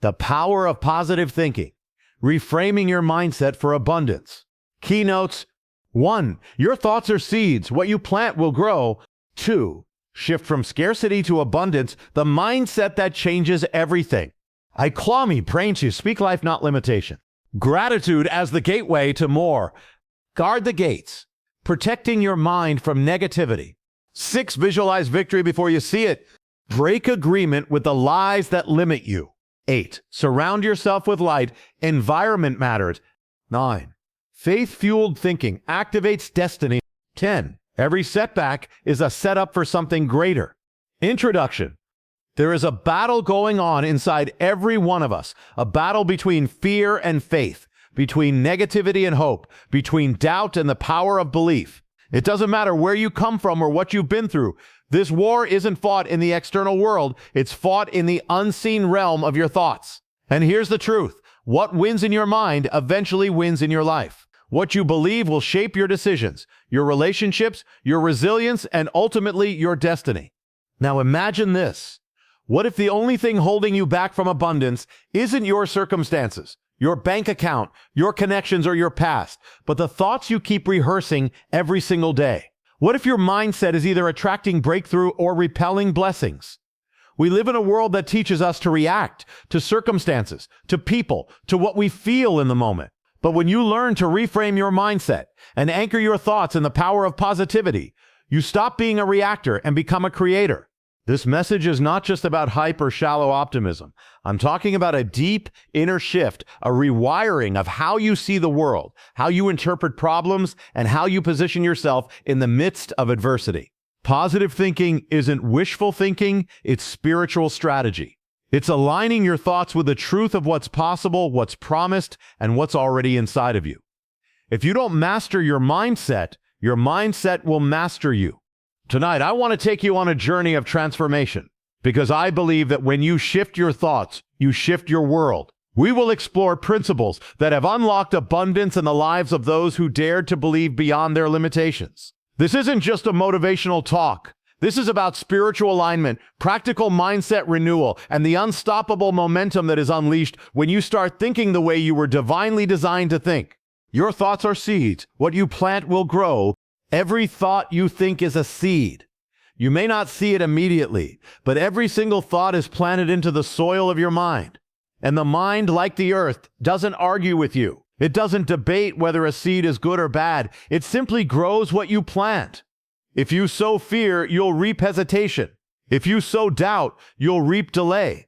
The Power of Positive Thinking, Reframing Your Mindset for Abundance. Keynotes: 1. Your thoughts are seeds. What you plant will grow. 2. Shift from scarcity to abundance, the mindset that changes everything. I claw me, praying to speak life, not limitation. Gratitude as the gateway to more. Guard the gates, protecting your mind from negativity. 6. Visualize victory before you see it. Break agreement with the lies that limit you. 8. Surround yourself with light. Environment matters. 9. Faith-fueled thinking activates destiny. 10. Every setback is a setup for something greater. Introduction. There is a battle going on inside every one of us, a battle between fear and faith, between negativity and hope, between doubt and the power of belief. It doesn't matter where you come from or what you've been through. This war isn't fought in the external world. It's fought in the unseen realm of your thoughts. And here's the truth. What wins in your mind eventually wins in your life. What you believe will shape your decisions, your relationships, your resilience, and ultimately your destiny. Now imagine this. What if the only thing holding you back from abundance isn't your circumstances, your bank account, your connections, or your past, but the thoughts you keep rehearsing every single day? What if your mindset is either attracting breakthrough or repelling blessings? We live in a world that teaches us to react to circumstances, to people, to what we feel in the moment. But when you learn to reframe your mindset and anchor your thoughts in the power of positivity, you stop being a reactor and become a creator. This message is not just about hype or shallow optimism. I'm talking about a deep inner shift, a rewiring of how you see the world, how you interpret problems, and how you position yourself in the midst of adversity. Positive thinking isn't wishful thinking, it's spiritual strategy. It's aligning your thoughts with the truth of what's possible, what's promised, and what's already inside of you. If you don't master your mindset will master you. Tonight, I want to take you on a journey of transformation, because I believe that when you shift your thoughts, you shift your world. We will explore principles that have unlocked abundance in the lives of those who dared to believe beyond their limitations. This isn't just a motivational talk. This is about spiritual alignment, practical mindset renewal, and the unstoppable momentum that is unleashed when you start thinking the way you were divinely designed to think. Your thoughts are seeds. What you plant will grow. Every thought you think is a seed. You may not see it immediately, but every single thought is planted into the soil of your mind. And the mind, like the earth, doesn't argue with you. It doesn't debate whether a seed is good or bad. It simply grows what you plant. If you sow fear, you'll reap hesitation. If you sow doubt, you'll reap delay.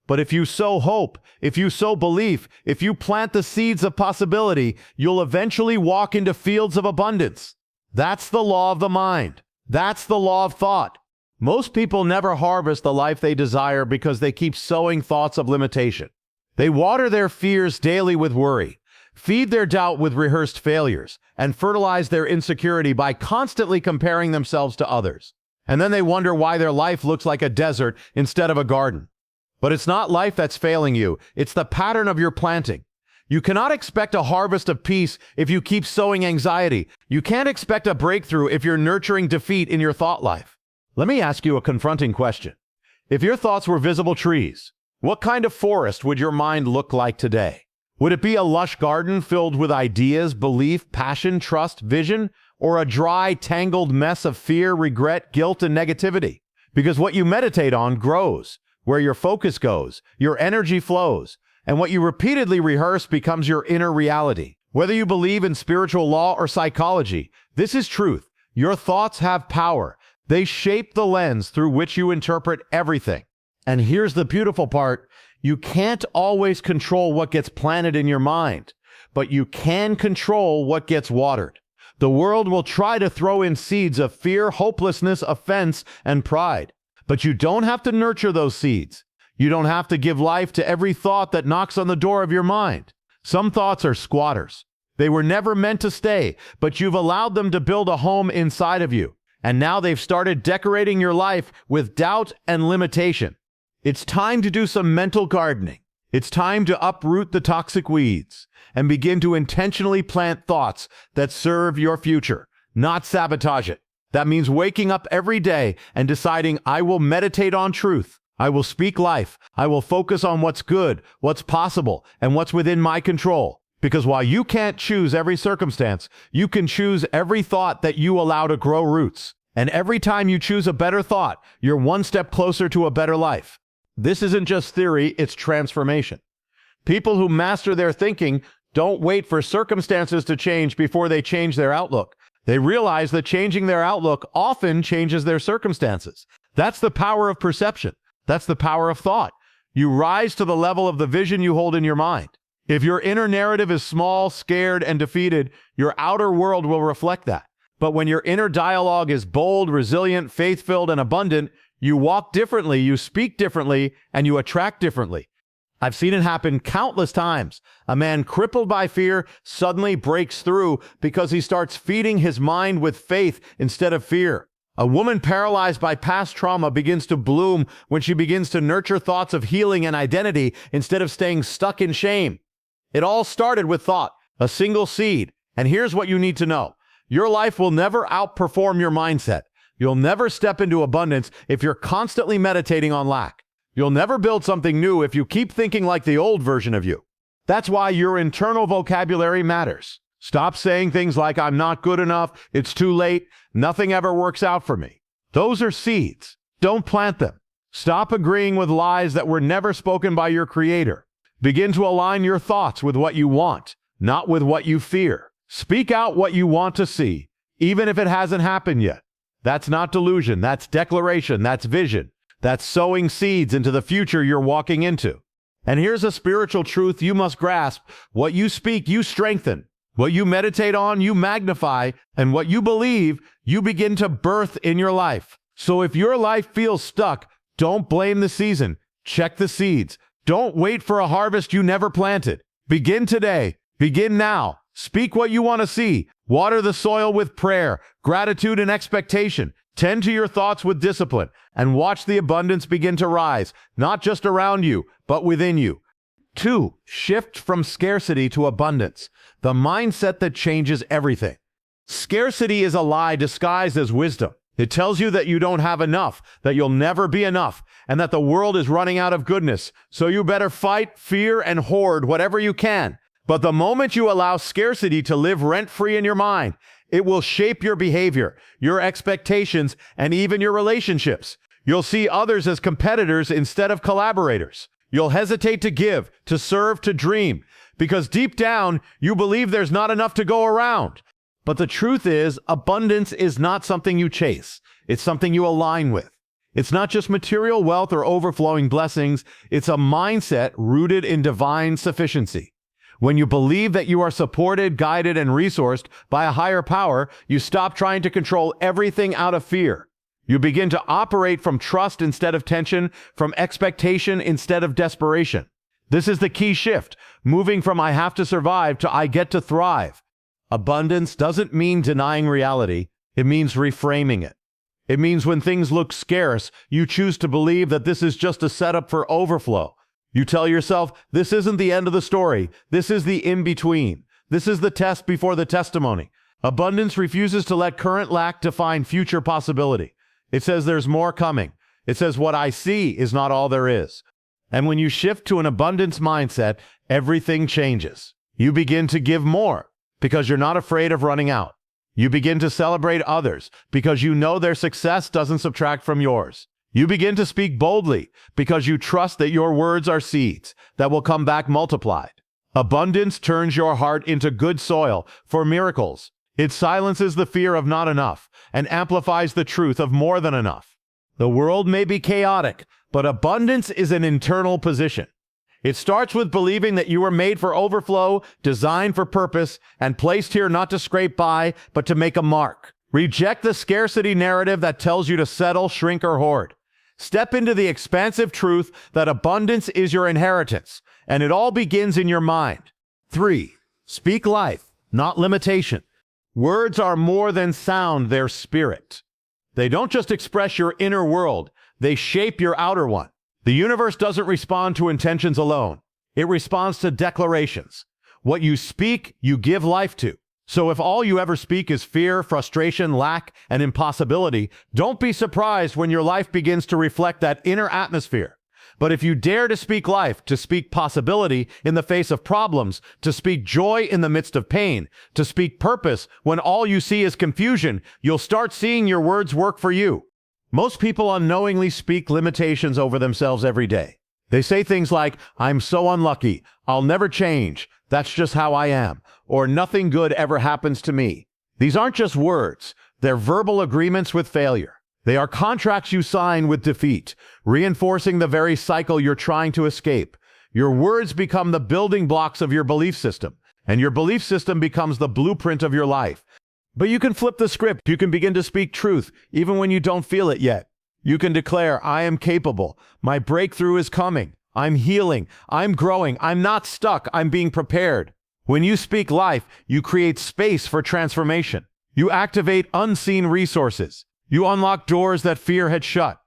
But if you sow hope, if you sow belief, if you plant the seeds of possibility, you'll eventually walk into fields of abundance. That's the law of the mind. That's the law of thought. Most people never harvest the life they desire because they keep sowing thoughts of limitation. They water their fears daily with worry, feed their doubt with rehearsed failures, and fertilize their insecurity by constantly comparing themselves to others. And then they wonder why their life looks like a desert instead of a garden. But it's not life that's failing you. It's the pattern of your planting. You cannot expect a harvest of peace if you keep sowing anxiety. You can't expect a breakthrough if you're nurturing defeat in your thought life. Let me ask you a confronting question. If your thoughts were visible trees, what kind of forest would your mind look like today? Would it be a lush garden filled with ideas, belief, passion, trust, vision, or a dry, tangled mess of fear, regret, guilt, and negativity? Because what you meditate on grows. Where your focus goes, your energy flows. And what you repeatedly rehearse becomes your inner reality. Whether you believe in spiritual law or psychology, this is truth. Your thoughts have power. They shape the lens through which you interpret everything. And here's the beautiful part. You can't always control what gets planted in your mind, but you can control what gets watered. The world will try to throw in seeds of fear, hopelessness, offense, and pride. But you don't have to nurture those seeds. You don't have to give life to every thought that knocks on the door of your mind. Some thoughts are squatters. They were never meant to stay, but you've allowed them to build a home inside of you. And now they've started decorating your life with doubt and limitation. It's time to do some mental gardening. It's time to uproot the toxic weeds and begin to intentionally plant thoughts that serve your future, not sabotage it. That means waking up every day and deciding, I will meditate on truth. I will speak life. I will focus on what's good, what's possible, and what's within my control. Because while you can't choose every circumstance, you can choose every thought that you allow to grow roots. And every time you choose a better thought, you're one step closer to a better life. This isn't just theory, it's transformation. People who master their thinking don't wait for circumstances to change before they change their outlook. They realize that changing their outlook often changes their circumstances. That's the power of perception. That's the power of thought. You rise to the level of the vision you hold in your mind. If your inner narrative is small, scared, and defeated, your outer world will reflect that. But when your inner dialogue is bold, resilient, faith-filled, and abundant, you walk differently, you speak differently, and you attract differently. I've seen it happen countless times. A man crippled by fear suddenly breaks through because he starts feeding his mind with faith instead of fear. A woman paralyzed by past trauma begins to bloom when she begins to nurture thoughts of healing and identity instead of staying stuck in shame. It all started with thought, a single seed. And here's what you need to know. Your life will never outperform your mindset. You'll never step into abundance if you're constantly meditating on lack. You'll never build something new if you keep thinking like the old version of you. That's why your internal vocabulary matters. Stop saying things like, I'm not good enough, it's too late, nothing ever works out for me. Those are seeds. Don't plant them. Stop agreeing with lies that were never spoken by your creator. Begin to align your thoughts with what you want, not with what you fear. Speak out what you want to see, even if it hasn't happened yet. That's not delusion, that's declaration, that's vision. That's sowing seeds into the future you're walking into. And here's a spiritual truth you must grasp. What you speak, you strengthen. What you meditate on, you magnify. And what you believe, you begin to birth in your life. So if your life feels stuck, don't blame the season. Check the seeds. Don't wait for a harvest you never planted. Begin today. Begin now. Speak what you want to see. Water the soil with prayer, gratitude, and expectation. Tend to your thoughts with discipline, and watch the abundance begin to rise, not just around you, but within you. 2, shift from scarcity to abundance, the mindset that changes everything. Scarcity is a lie disguised as wisdom. It tells you that you don't have enough, that you'll never be enough, and that the world is running out of goodness. So you better fight, fear, and hoard whatever you can. But the moment you allow scarcity to live rent-free in your mind, it will shape your behavior, your expectations, and even your relationships. You'll see others as competitors instead of collaborators. You'll hesitate to give, to serve, to dream, because deep down, you believe there's not enough to go around. But the truth is, abundance is not something you chase. It's something you align with. It's not just material wealth or overflowing blessings. It's a mindset rooted in divine sufficiency. When you believe that you are supported, guided, and resourced by a higher power, you stop trying to control everything out of fear. You begin to operate from trust instead of tension, from expectation instead of desperation. This is the key shift, moving from I have to survive to I get to thrive. Abundance doesn't mean denying reality. It means reframing it. It means when things look scarce, you choose to believe that this is just a setup for overflow. You tell yourself, this isn't the end of the story. This is the in-between. This is the test before the testimony. Abundance refuses to let current lack define future possibility. It says there's more coming. It says what I see is not all there is. And when you shift to an abundance mindset, everything changes. You begin to give more because you're not afraid of running out. You begin to celebrate others because you know their success doesn't subtract from yours. You begin to speak boldly because you trust that your words are seeds that will come back multiplied. Abundance turns your heart into good soil for miracles. It silences the fear of not enough and amplifies the truth of more than enough. The world may be chaotic, but abundance is an internal position. It starts with believing that you were made for overflow, designed for purpose, and placed here not to scrape by, but to make a mark. Reject the scarcity narrative that tells you to settle, shrink, or hoard. Step into the expansive truth that abundance is your inheritance, and it all begins in your mind. 3, speak life, not limitation. Words are more than sound, they're spirit. They don't just express your inner world, they shape your outer one. The universe doesn't respond to intentions alone. It responds to declarations. What you speak, you give life to. So if all you ever speak is fear, frustration, lack, and impossibility, don't be surprised when your life begins to reflect that inner atmosphere. But if you dare to speak life, to speak possibility in the face of problems, to speak joy in the midst of pain, to speak purpose when all you see is confusion, you'll start seeing your words work for you. Most people unknowingly speak limitations over themselves every day. They say things like, "I'm so unlucky, I'll never change, that's just how I am," or "nothing good ever happens to me." These aren't just words, they're verbal agreements with failure. They are contracts you sign with defeat, reinforcing the very cycle you're trying to escape. Your words become the building blocks of your belief system, and your belief system becomes the blueprint of your life. But you can flip the script. You can begin to speak truth, even when you don't feel it yet. You can declare, "I am capable. My breakthrough is coming. I'm healing. I'm growing. I'm not stuck. I'm being prepared." When you speak life, you create space for transformation. You activate unseen resources. You unlock doors that fear had shut.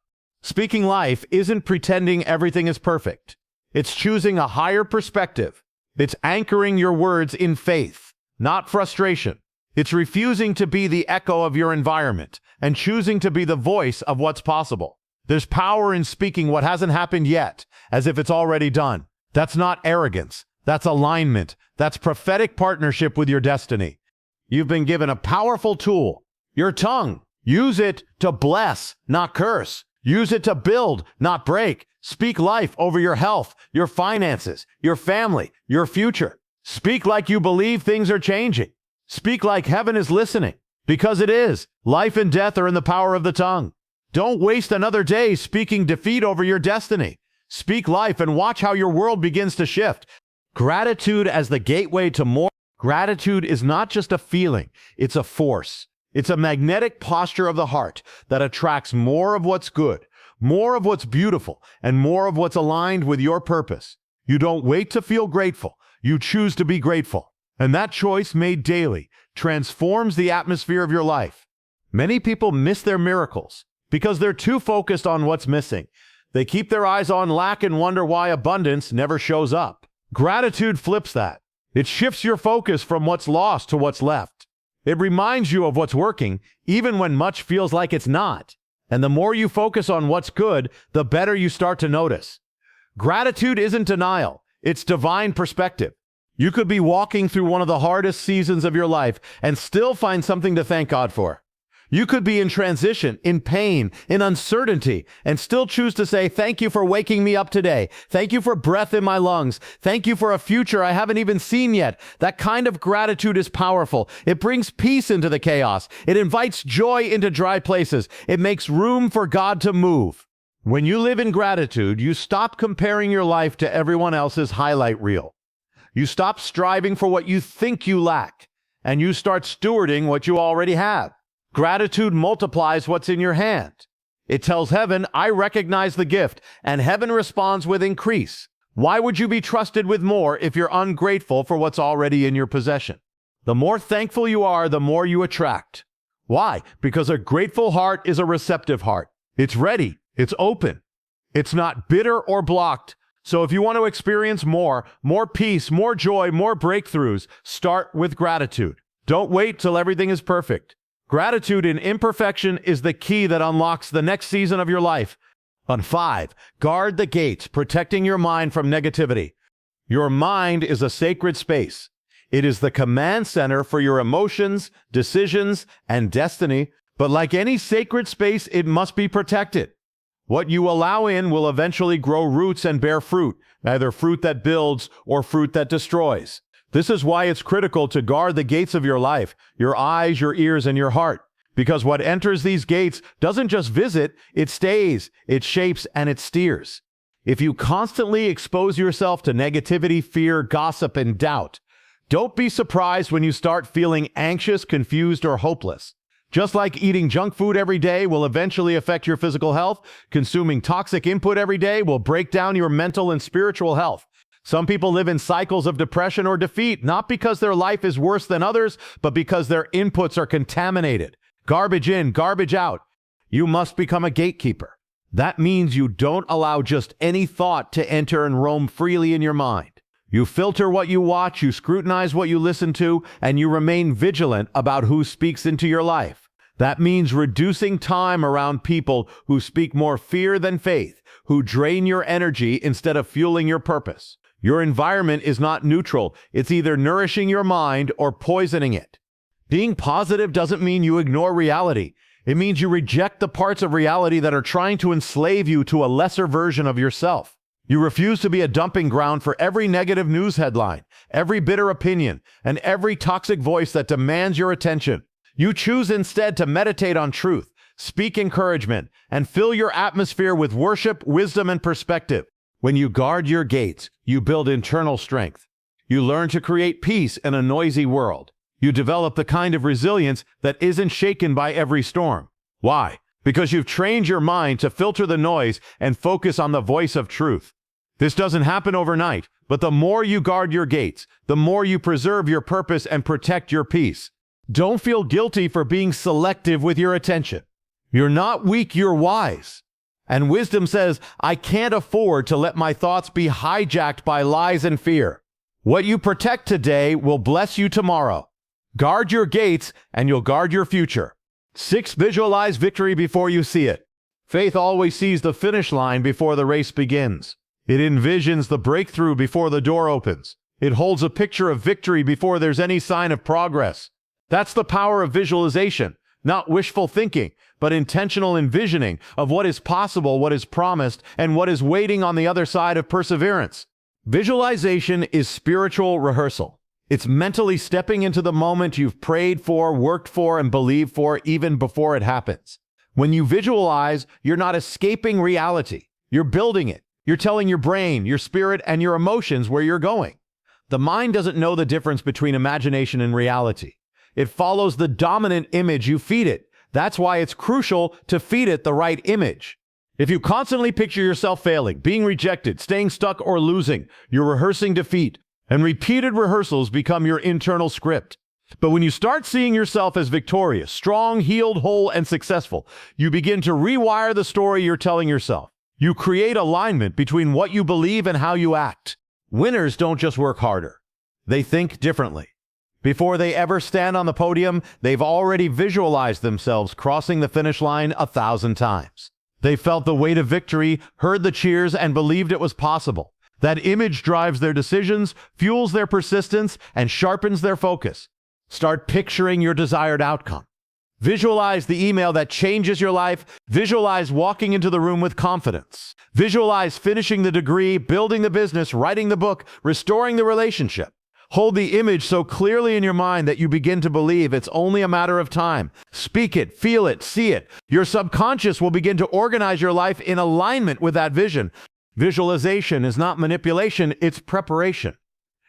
Speaking life isn't pretending everything is perfect. It's choosing a higher perspective. It's anchoring your words in faith, not frustration. It's refusing to be the echo of your environment and choosing to be the voice of what's possible. There's power in speaking what hasn't happened yet, as if it's already done. That's not arrogance. That's alignment. That's prophetic partnership with your destiny. You've been given a powerful tool, your tongue. Use it to bless, not curse. Use it to build, not break. Speak life over your health, your finances, your family, your future. Speak like you believe things are changing. Speak like heaven is listening, because it is. Life and death are in the power of the tongue. Don't waste another day speaking defeat over your destiny. Speak life and watch how your world begins to shift. Gratitude as the gateway to more. Gratitude is not just a feeling, it's a force. It's a magnetic posture of the heart that attracts more of what's good, more of what's beautiful, and more of what's aligned with your purpose. You don't wait to feel grateful. You choose to be grateful. And that choice made daily transforms the atmosphere of your life. Many people miss their miracles because they're too focused on what's missing. They keep their eyes on lack and wonder why abundance never shows up. Gratitude flips that. It shifts your focus from what's lost to what's left. It reminds you of what's working, even when much feels like it's not. And the more you focus on what's good, the better you start to notice. Gratitude isn't denial, it's divine perspective. You could be walking through one of the hardest seasons of your life and still find something to thank God for. You could be in transition, in pain, in uncertainty, and still choose to say, "Thank you for waking me up today. Thank you for breath in my lungs. Thank you for a future I haven't even seen yet." That kind of gratitude is powerful. It brings peace into the chaos. It invites joy into dry places. It makes room for God to move. When you live in gratitude, you stop comparing your life to everyone else's highlight reel. You stop striving for what you think you lack, and you start stewarding what you already have. Gratitude multiplies what's in your hand. It tells heaven, "I recognize the gift," and heaven responds with increase. Why would you be trusted with more if you're ungrateful for what's already in your possession? The more thankful you are, the more you attract. Why? Because a grateful heart is a receptive heart. It's ready. It's open. It's not bitter or blocked. So if you want to experience more peace, more joy, more breakthroughs, start with gratitude. Don't wait till everything is perfect. Gratitude in imperfection is the key that unlocks the next season of your life. On 5, guard the gates, protecting your mind from negativity. Your mind is a sacred space. It is the command center for your emotions, decisions, and destiny. But like any sacred space, it must be protected. What you allow in will eventually grow roots and bear fruit, either fruit that builds or fruit that destroys. This is why it's critical to guard the gates of your life, your eyes, your ears, and your heart. Because what enters these gates doesn't just visit, it stays, it shapes, and it steers. If you constantly expose yourself to negativity, fear, gossip, and doubt, don't be surprised when you start feeling anxious, confused, or hopeless. Just like eating junk food every day will eventually affect your physical health, consuming toxic input every day will break down your mental and spiritual health. Some people live in cycles of depression or defeat, not because their life is worse than others, but because their inputs are contaminated. Garbage in, garbage out. You must become a gatekeeper. That means you don't allow just any thought to enter and roam freely in your mind. You filter what you watch, you scrutinize what you listen to, and you remain vigilant about who speaks into your life. That means reducing time around people who speak more fear than faith, who drain your energy instead of fueling your purpose. Your environment is not neutral. It's either nourishing your mind or poisoning it. Being positive doesn't mean you ignore reality. It means you reject the parts of reality that are trying to enslave you to a lesser version of yourself. You refuse to be a dumping ground for every negative news headline, every bitter opinion, and every toxic voice that demands your attention. You choose instead to meditate on truth, speak encouragement, and fill your atmosphere with worship, wisdom, and perspective. When you guard your gates, you build internal strength. You learn to create peace in a noisy world. You develop the kind of resilience that isn't shaken by every storm. Why? Because you've trained your mind to filter the noise and focus on the voice of truth. This doesn't happen overnight, but the more you guard your gates, the more you preserve your purpose and protect your peace. Don't feel guilty for being selective with your attention. You're not weak, you're wise. And wisdom says, I can't afford to let my thoughts be hijacked by lies and fear. What you protect today will bless you tomorrow. Guard your gates and you'll guard your future. 6. Visualize victory before you see it. Faith always sees the finish line before the race begins. It envisions the breakthrough before the door opens. It holds a picture of victory before there's any sign of progress. That's the power of visualization, not wishful thinking, but intentional envisioning of what is possible, what is promised, and what is waiting on the other side of perseverance. Visualization is spiritual rehearsal. It's mentally stepping into the moment you've prayed for, worked for, and believed for even before it happens. When you visualize, you're not escaping reality. You're building it. You're telling your brain, your spirit, and your emotions where you're going. The mind doesn't know the difference between imagination and reality. It follows the dominant image you feed it. That's why it's crucial to feed it the right image. If you constantly picture yourself failing, being rejected, staying stuck, or losing, you're rehearsing defeat. And repeated rehearsals become your internal script. But when you start seeing yourself as victorious, strong, healed, whole, and successful, you begin to rewire the story you're telling yourself. You create alignment between what you believe and how you act. Winners don't just work harder. They think differently. Before they ever stand on the podium, they've already visualized themselves crossing the finish line 1,000 times. They felt the weight of victory, heard the cheers, and believed it was possible. That image drives their decisions, fuels their persistence, and sharpens their focus. Start picturing your desired outcome. Visualize the email that changes your life. Visualize walking into the room with confidence. Visualize finishing the degree, building the business, writing the book, restoring the relationship. Hold the image so clearly in your mind that you begin to believe it's only a matter of time. Speak it, feel it, see it. Your subconscious will begin to organize your life in alignment with that vision. Visualization is not manipulation, it's preparation.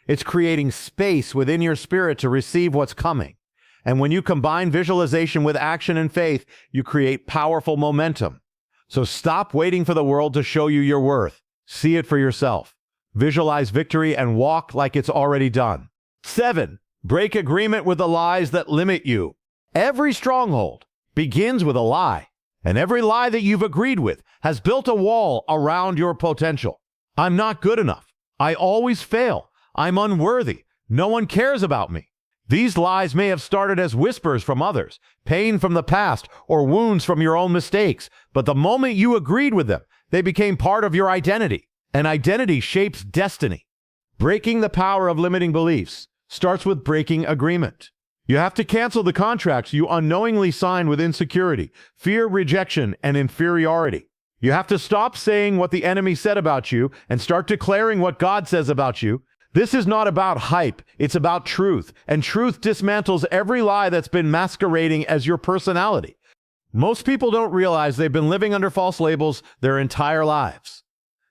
It's creating space within your spirit to receive what's coming. And when you combine visualization with action and faith, you create powerful momentum. So stop waiting for the world to show you your worth. See it for yourself. Visualize victory and walk like it's already done. 7. Break agreement with the lies that limit you. Every stronghold begins with a lie. And every lie that you've agreed with has built a wall around your potential. I'm not good enough. I always fail. I'm unworthy. No one cares about me. These lies may have started as whispers from others, pain from the past, or wounds from your own mistakes. But the moment you agreed with them, they became part of your identity. And identity shapes destiny. Breaking the power of limiting beliefs starts with breaking agreement. You have to cancel the contracts you unknowingly sign with insecurity, fear, rejection, and inferiority. You have to stop saying what the enemy said about you and start declaring what God says about you. This is not about hype, it's about truth, and truth dismantles every lie that's been masquerading as your personality. Most people don't realize they've been living under false labels their entire lives.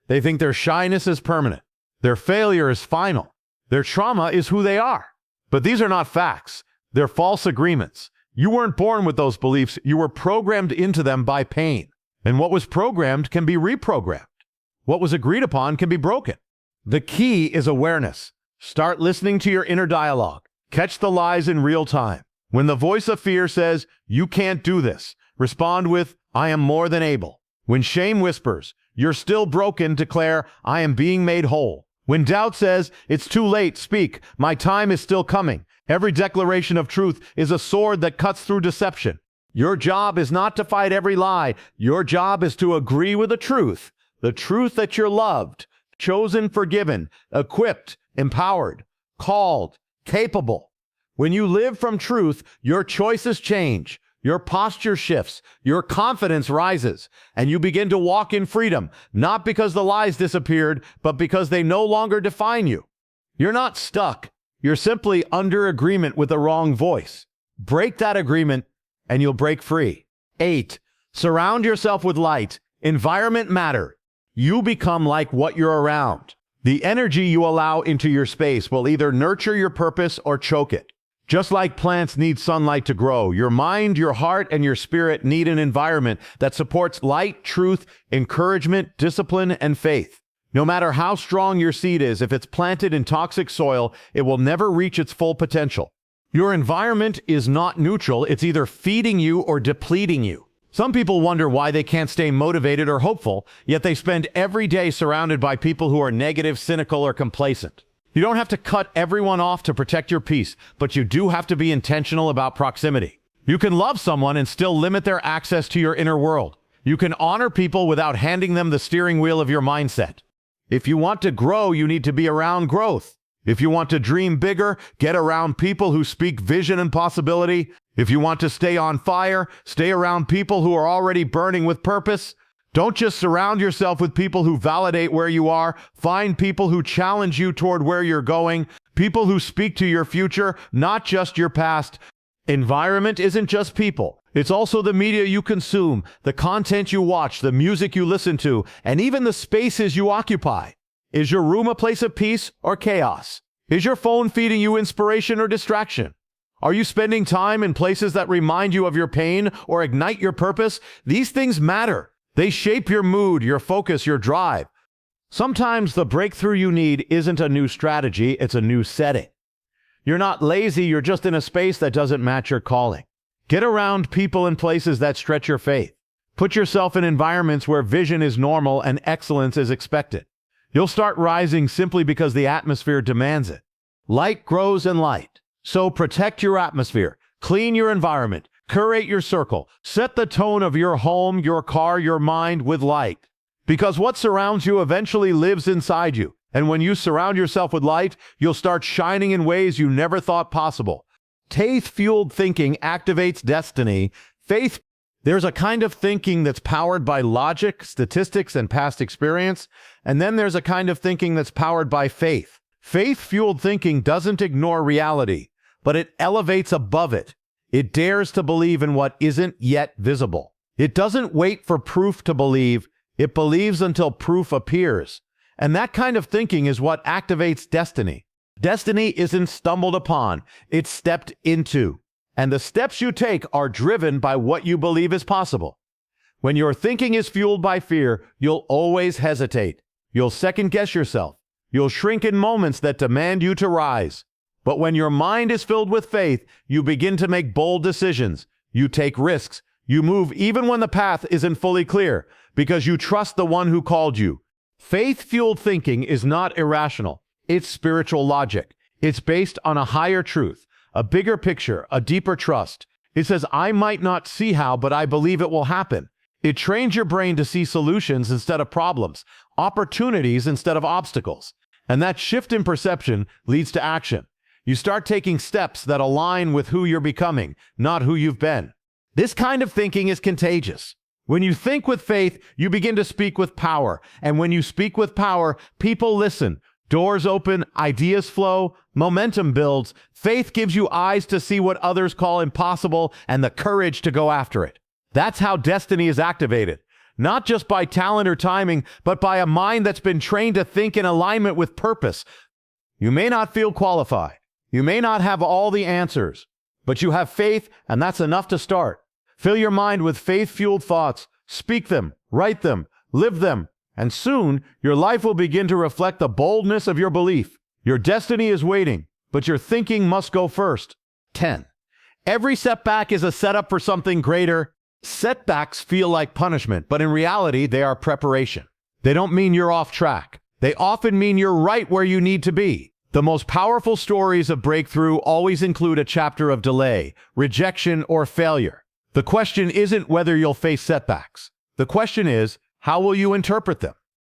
They think their shyness is permanent, their failure is final, their trauma is who they are. But these are not facts. They're false agreements. You weren't born with those beliefs. You were programmed into them by pain. And what was programmed can be reprogrammed. What was agreed upon can be broken. The key is awareness. Start listening to your inner dialogue. Catch the lies in real time. When the voice of fear says, "You can't do this," respond with, "I am more than able." When shame whispers, "You're still broken," declare, "I am being made whole." When doubt says, "It's too late, speak, my time is still coming," every declaration of truth is a sword that cuts through deception. Your job is not to fight every lie. Your job is to agree with the truth that you're loved, chosen, forgiven, equipped, empowered, called, capable. When you live from truth, your choices change, your posture shifts, your confidence rises, and you begin to walk in freedom, not because the lies disappeared, but because they no longer define you. You're not stuck. You're simply under agreement with the wrong voice. Break that agreement, and you'll break free. 8. Surround yourself with light. Environment matter. You become like what you're around. The energy you allow into your space will either nurture your purpose or choke it. Just like plants need sunlight to grow, your mind, your heart, and your spirit need an environment that supports light, truth, encouragement, discipline, and faith. No matter how strong your seed is, if it's planted in toxic soil, it will never reach its full potential. Your environment is not neutral. It's either feeding you or depleting you. Some people wonder why they can't stay motivated or hopeful, yet they spend every day surrounded by people who are negative, cynical, or complacent. You don't have to cut everyone off to protect your peace, but you do have to be intentional about proximity. You can love someone and still limit their access to your inner world. You can honor people without handing them the steering wheel of your mindset. If you want to grow, you need to be around growth. If you want to dream bigger, get around people who speak vision and possibility. If you want to stay on fire, stay around people who are already burning with purpose. Don't just surround yourself with people who validate where you are. Find people who challenge you toward where you're going. People who speak to your future, not just your past. Environment isn't just people. It's also the media you consume, the content you watch, the music you listen to, and even the spaces you occupy. Is your room a place of peace or chaos? Is your phone feeding you inspiration or distraction? Are you spending time in places that remind you of your pain or ignite your purpose? These things matter. They shape your mood, your focus, your drive. Sometimes the breakthrough you need isn't a new strategy, it's a new setting. You're not lazy, you're just in a space that doesn't match your calling. Get around people and places that stretch your faith. Put yourself in environments where vision is normal and excellence is expected. You'll start rising simply because the atmosphere demands it. Light grows in light. So protect your atmosphere, clean your environment, curate your circle, set the tone of your home, your car, your mind with light. Because what surrounds you eventually lives inside you. And when you surround yourself with light, you'll start shining in ways you never thought possible. Faith-fueled thinking activates destiny. There's a kind of thinking that's powered by logic, statistics, and past experience. And then there's a kind of thinking that's powered by faith. Faith-fueled thinking doesn't ignore reality, but it elevates above it. It dares to believe in what isn't yet visible. It doesn't wait for proof to believe. It believes until proof appears. And that kind of thinking is what activates destiny. Destiny isn't stumbled upon, it's stepped into. And the steps you take are driven by what you believe is possible. When your thinking is fueled by fear, you'll always hesitate. You'll second-guess yourself. You'll shrink in moments that demand you to rise. But when your mind is filled with faith, you begin to make bold decisions. You take risks. You move even when the path isn't fully clear, because you trust the one who called you. Faith-fueled thinking is not irrational. It's spiritual logic. It's based on a higher truth, a bigger picture, a deeper trust. It says, I might not see how, but I believe it will happen. It trains your brain to see solutions instead of problems, opportunities instead of obstacles. And that shift in perception leads to action. You start taking steps that align with who you're becoming, not who you've been. This kind of thinking is contagious. When you think with faith, you begin to speak with power. And when you speak with power, people listen. Doors open, ideas flow, momentum builds. Faith gives you eyes to see what others call impossible and the courage to go after it. That's how destiny is activated. Not just by talent or timing, but by a mind that's been trained to think in alignment with purpose. You may not feel qualified. You may not have all the answers, but you have faith, and that's enough to start. Fill your mind with faith-fueled thoughts. Speak them, write them, live them, and soon your life will begin to reflect the boldness of your belief. Your destiny is waiting, but your thinking must go first. 10. Every setback is a setup for something greater. Setbacks feel like punishment, but in reality, they are preparation. They don't mean you're off track. They often mean you're right where you need to be. The most powerful stories of breakthrough always include a chapter of delay, rejection, or failure. The question isn't whether you'll face setbacks. The question is, how will you interpret them?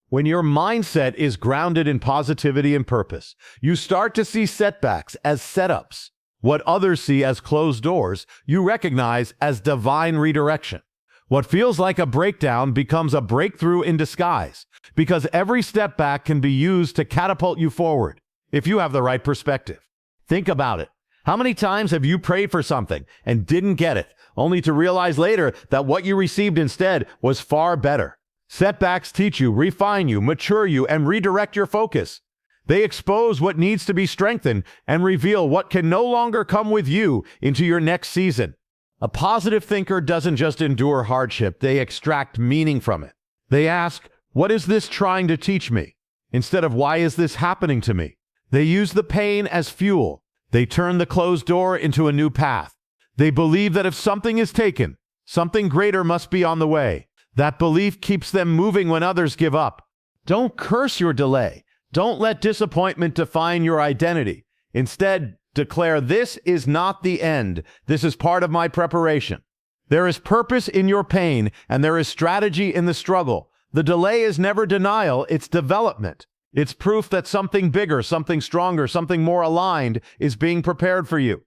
When your mindset is grounded in positivity and purpose, you start to see setbacks as setups. What others see as closed doors, you recognize as divine redirection. What feels like a breakdown becomes a breakthrough in disguise, because every step back can be used to catapult you forward, if you have the right perspective. Think about it. How many times have you prayed for something and didn't get it, only to realize later that what you received instead was far better? Setbacks teach you, refine you, mature you, and redirect your focus. They expose what needs to be strengthened and reveal what can no longer come with you into your next season. A positive thinker doesn't just endure hardship, they extract meaning from it. They ask, what is this trying to teach me? Instead of, why is this happening to me? They use the pain as fuel. They turn the closed door into a new path. They believe that if something is taken, something greater must be on the way. That belief keeps them moving when others give up. Don't curse your delay. Don't let disappointment define your identity. Instead, declare, this is not the end. This is part of my preparation. There is purpose in your pain, and there is strategy in the struggle. The delay is never denial, it's development. It's proof that something bigger, something stronger, something more aligned is being prepared for you.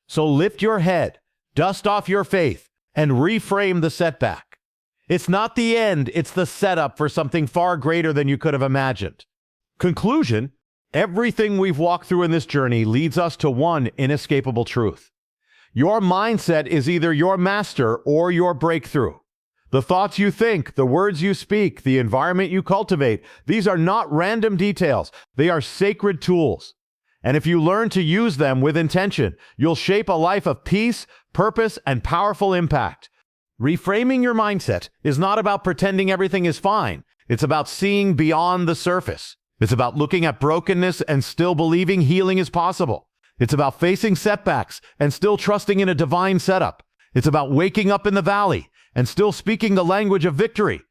So lift your head, dust off your faith, and reframe the setback. It's not the end, it's the setup for something far greater than you could have imagined. Conclusion: everything we've walked through in this journey leads us to one inescapable truth. Your mindset is either your master or your breakthrough. The thoughts you think, the words you speak, the environment you cultivate, these are not random details. They are sacred tools. And if you learn to use them with intention, you'll shape a life of peace, purpose, and powerful impact. Reframing your mindset is not about pretending everything is fine. It's about seeing beyond the surface. It's about looking at brokenness and still believing healing is possible. It's about facing setbacks and still trusting in a divine setup. It's about waking up in the valley and still speaking the language of victory.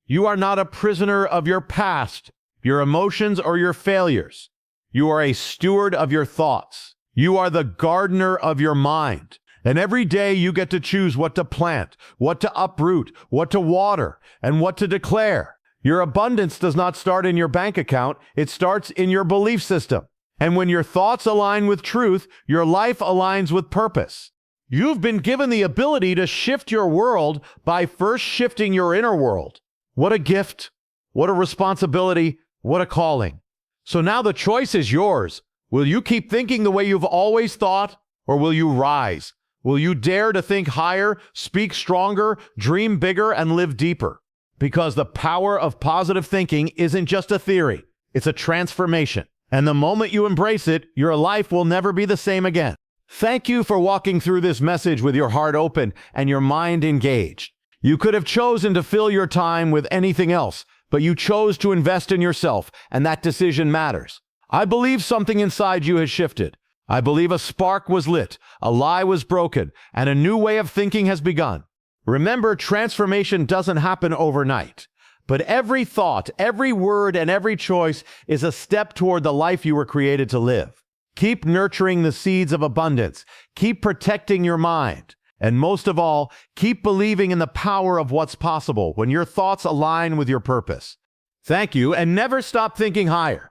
You are not a prisoner of your past, your emotions, or your failures. You are a steward of your thoughts. You are the gardener of your mind. And every day you get to choose what to plant, what to uproot, what to water, and what to declare. Your abundance does not start in your bank account, it starts in your belief system. And when your thoughts align with truth, your life aligns with purpose. You've been given the ability to shift your world by first shifting your inner world. What a gift, what a responsibility, what a calling. So now the choice is yours. Will you keep thinking the way you've always thought, or will you rise? Will you dare to think higher, speak stronger, dream bigger, and live deeper? Because the power of positive thinking isn't just a theory, it's a transformation. And the moment you embrace it, your life will never be the same again. Thank you for walking through this message with your heart open and your mind engaged. You could have chosen to fill your time with anything else, but you chose to invest in yourself, and that decision matters. I believe something inside you has shifted. I believe a spark was lit, a lie was broken, and a new way of thinking has begun. Remember, transformation doesn't happen overnight. But every thought, every word, and every choice is a step toward the life you were created to live. Keep nurturing the seeds of abundance. Keep protecting your mind. And most of all, keep believing in the power of what's possible when your thoughts align with your purpose. Thank you, and never stop thinking higher.